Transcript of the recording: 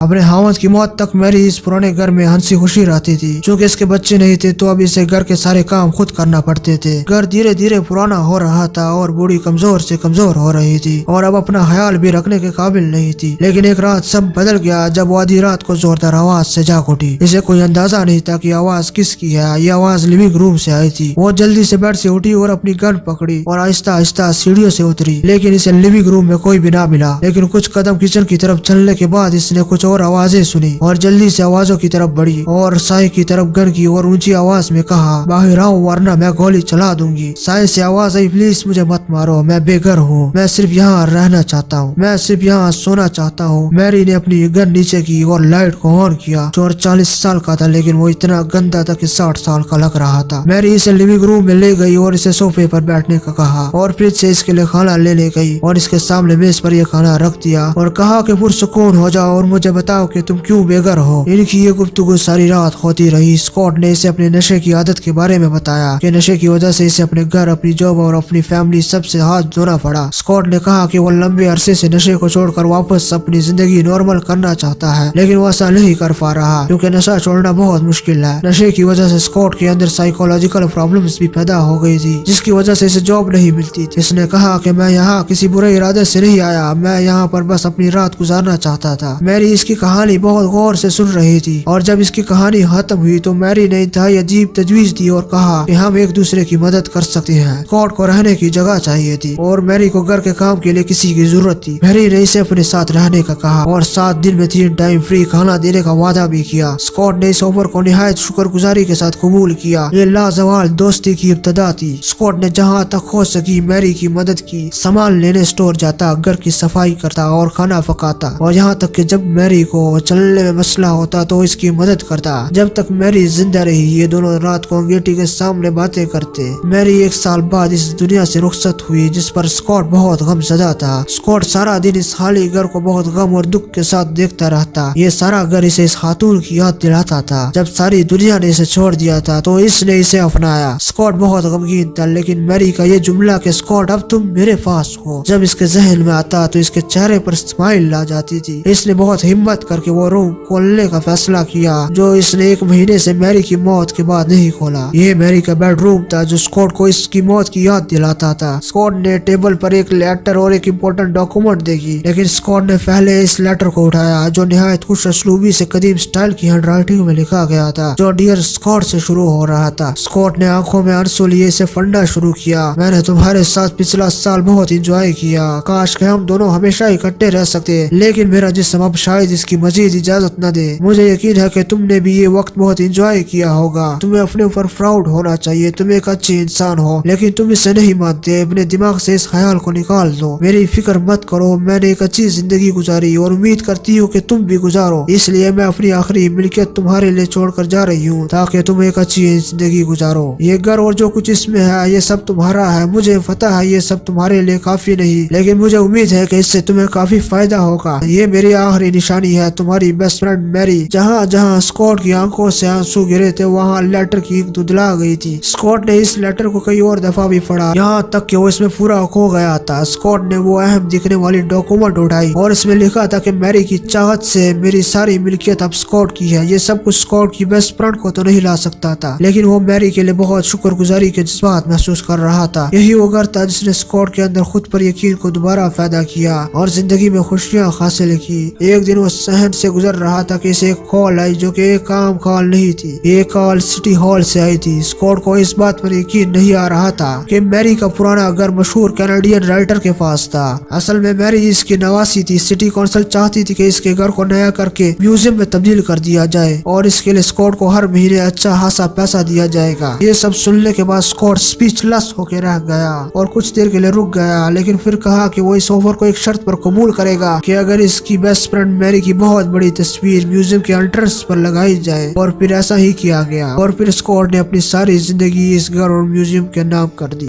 अपने हावज की मौत तक मैरी इस पुराने घर में हंसी खुशी रहती थी। चूंकि इसके बच्चे नहीं थे तो अब इसे घर के सारे काम खुद करना पड़ते थे। घर धीरे धीरे पुराना हो रहा था और बूढ़ी कमजोर से कमजोर हो रही थी और अब अपना ख्याल भी रखने के काबिल नहीं थी। लेकिन एक रात सब बदल गया जब वो आधी रात को जोरदार आवाज से जाग उठी। इसे कोई अंदाजा नहीं था कि आवाज किसकी है। ये आवाज लिविंग रूम से आई थी। वो जल्दी से बेड से उठी और अपनी गन पकड़ी और आहिस्ता आहिस्ता सीढ़ियों से उतरी, लेकिन इसे लिविंग रूम में कोई भी ना मिला। लेकिन कुछ कदम किचन की तरफ चलने के बाद इसने कुछ और आवाजें सुनी और जल्दी से आवाजों की तरफ बढ़ी और साई की तरफ गन की और ऊंची आवाज में कहा, बाहर आओ वरना मैं गोली चला दूंगी। साई से आवाज आई, प्लीज मुझे मत मारो, मैं बेघर हूँ, मैं सिर्फ यहाँ रहना चाहता हूँ, मैं सिर्फ यहाँ सोना चाहता हूँ। मैरी ने अपनी गन नीचे की और लाइट को ऑन किया। चोर 40 साल का था लेकिन वो इतना गंदा था कि 60 साल का लग रहा था। मैरी इसे लिविंग रूम में ले गई और इसे सोफे पर बैठने का कहा और फ्रिज से इसके लिए खाना लेने गई और इसके सामने मेज पर यह खाना रख दिया और कहा कि पुरसुकून हो जाओ और मुझे बताओ कि तुम क्यों बेघर हो। इनकी ये गुफ्तगू सारी रात होती रही। स्कॉट ने इसे अपने नशे की आदत के बारे में बताया कि नशे की वजह से इसे अपने घर, अपनी जॉब और अपनी फैमिली सबसे हाथ धोना पड़ा। स्कॉट ने कहा कि वो लंबे अरसे से नशे को छोड़कर वापस अपनी जिंदगी नॉर्मल करना चाहता है, लेकिन वो ऐसा नहीं कर पा रहा क्योंकि नशा छोड़ना बहुत मुश्किल है। नशे की वजह से स्कॉट के अंदर साइकोलॉजिकल प्रॉब्लम्स भी पैदा हो गई थी, जिसकी वजह से इसे जॉब नहीं मिलती थी। इसने कहा कि मैं यहाँ किसी बुरे इरादे से नहीं आया, मैं यहाँ पर बस अपनी रात गुजारना चाहता था। मैरी इसकी कहानी बहुत गौर से सुन रही थी और जब इसकी कहानी खत्म हुई तो मैरी ने इंतहाई अजीब तजवीज दी और कहा कि हम एक दूसरे की मदद कर सकते हैं। स्कॉट को रहने की जगह चाहिए थी और मैरी को घर के काम के लिए किसी की जरूरत थी। मैरी ने इसे अपने साथ रहने का कहा और 7 दिन में 3 टाइम फ्री खाना देने का वादा भी किया। स्कॉट ने इस ऑफर को निहायत शुक्रगुजारी के साथ कबूल किया। ये लाजवाल दोस्ती की इब्तदा थी। स्कॉट ने जहाँ तक हो सकी मैरी की मदद की। सामान लेने स्टोर जाता, घर की सफाई करता और खाना पकाता और यहाँ तक कि जब मैरी को चलने में मसला होता तो इसकी मदद करता। जब तक मैरी जिंदा रही ये दोनों रात को अंगीठी के सामने बातें करते। मैरी 1 साल बाद इस दुनिया से रुखसत हुई, जिस पर स्कॉट बहुत गमज़दा था। स्कॉट सारा दिन इस खाली घर को बहुत गम और दुख के साथ देखता रहता। ये सारा घर इसे इस खातून की याद दिलाता था। जब सारी दुनिया ने इसे छोड़ दिया था तो इसने इसे अपनाया। स्कॉट बहुत गमगीन था, लेकिन मैरी का ये जुमला कि स्कॉट अब तुम मेरे पास हो, जब इसके जहन में आता तो इसके चेहरे पर स्माइल ला जाती थी। इसने बहुत हिम्मत करके वो रूम खोलने का फैसला किया जो इसने 1 महीने से मैरी की मौत के बाद नहीं खोला। ये मैरी का बेडरूम था जो स्कॉट को इसकी मौत की याद दिलाता था। स्कॉट ने टेबल पर एक लेटर और एक इम्पोर्टेंट डॉक्यूमेंट देखी, लेकिन स्कॉट ने पहले इस लेटर को उठाया जो निहायत खुश असलूबी से कदीम स्टाइल की हैंडराइटिंग में लिखा गया था, जो डियर स्कॉट से शुरू हो रहा था। स्कॉट ने आंखों में आंसू लिए इसे पढ़ना शुरू किया। मैंने तुम्हारे साथ पिछला साल बहुत इंजॉय किया, काश के हम दोनों हमेशा इकट्ठे रह सकते, लेकिन मेरा जिस्म अब शायद इसकी मजीद इजाजत न दे। मुझे यकीन है कि तुमने भी ये वक्त बहुत एंजॉय किया होगा। तुम्हें अपने ऊपर प्राउड होना चाहिए, तुम एक अच्छे इंसान हो, लेकिन तुम इसे नहीं मानते। अपने दिमाग से इस ख्याल को निकाल दो। मेरी फिक्र मत करो, मैंने एक अच्छी जिंदगी गुजारी और उम्मीद करती हूँ कि तुम भी गुजारो, इसलिए मैं अपनी आखिरी मिल्कियत तुम्हारे लिए छोड़कर जा रही हूँ ताकि तुम एक अच्छी जिंदगी गुजारो। ये घर और जो कुछ इसमें है ये सब तुम्हारा है। मुझे पता है ये सब तुम्हारे लिए काफी नहीं, लेकिन मुझे उम्मीद है कि इससे तुम्हें काफी फायदा होगा। ये मेरी आखिरी निशानी है, तुम्हारी बेस्ट फ्रेंड मैरी। जहाँ जहाँ स्कॉट की आंखों से आंसू गिरे थे वहाँ लेटर की ईंक धुंधला गई थी। स्कॉट ने इस लेटर को कई और दफा भी पढ़ा, यहाँ तक कि वो इसमें पूरा खो गया था। स्कॉट ने वो अहम दिखने वाली डॉक्यूमेंट उठाई और इसमें लिखा था कि मैरी की चाहत से मेरी सारी मिल्कियत अब स्कॉट की है। ये सब कुछ स्कॉट की बेस्ट फ्रेंड को तो नहीं ला सकता था, लेकिन वो मैरी के लिए बहुत शुक्रगुजारी के जज्बात महसूस कर रहा था। यही वो घर था जिसने स्कॉट के अंदर खुद पर यकीन को दोबारा पैदा किया और जिंदगी में खुशियाँ हासिल की। एक दिन वो शहर से गुजर रहा था कि इसे एक कॉल आई जो कि एक आम कॉल नहीं थी। ये कॉल सिटी हॉल से आई थी। स्कॉट को इस बात पर यकीन नहीं आ रहा था कि मैरी का पुराना घर मशहूर कैनेडियन राइटर के पास था। असल में मैरी इसकी नवासी थी। सिटी काउंसिल चाहती थी कि इसके घर को नया करके म्यूजियम में तब्दील कर दिया जाए और इसके लिए स्कॉट को हर महीने अच्छा खासा पैसा दिया जाएगा। ये सब सुनने के बाद स्कॉट स्पीचलेस होकर रह गया और कुछ देर के लिए रुक गया, लेकिन फिर कहा कि वो इस ऑफर को एक शर्त पर कबूल करेगा कि अगर इसकी बेस्ट फ्रेंड मैरी की बहुत बड़ी तस्वीर म्यूजियम के एंट्रेंस पर लगाई जाए। और फिर ऐसा ही किया गया और फिर स्कॉट ने अपनी सारी जिंदगी इस घर और म्यूजियम के नाम कर दी।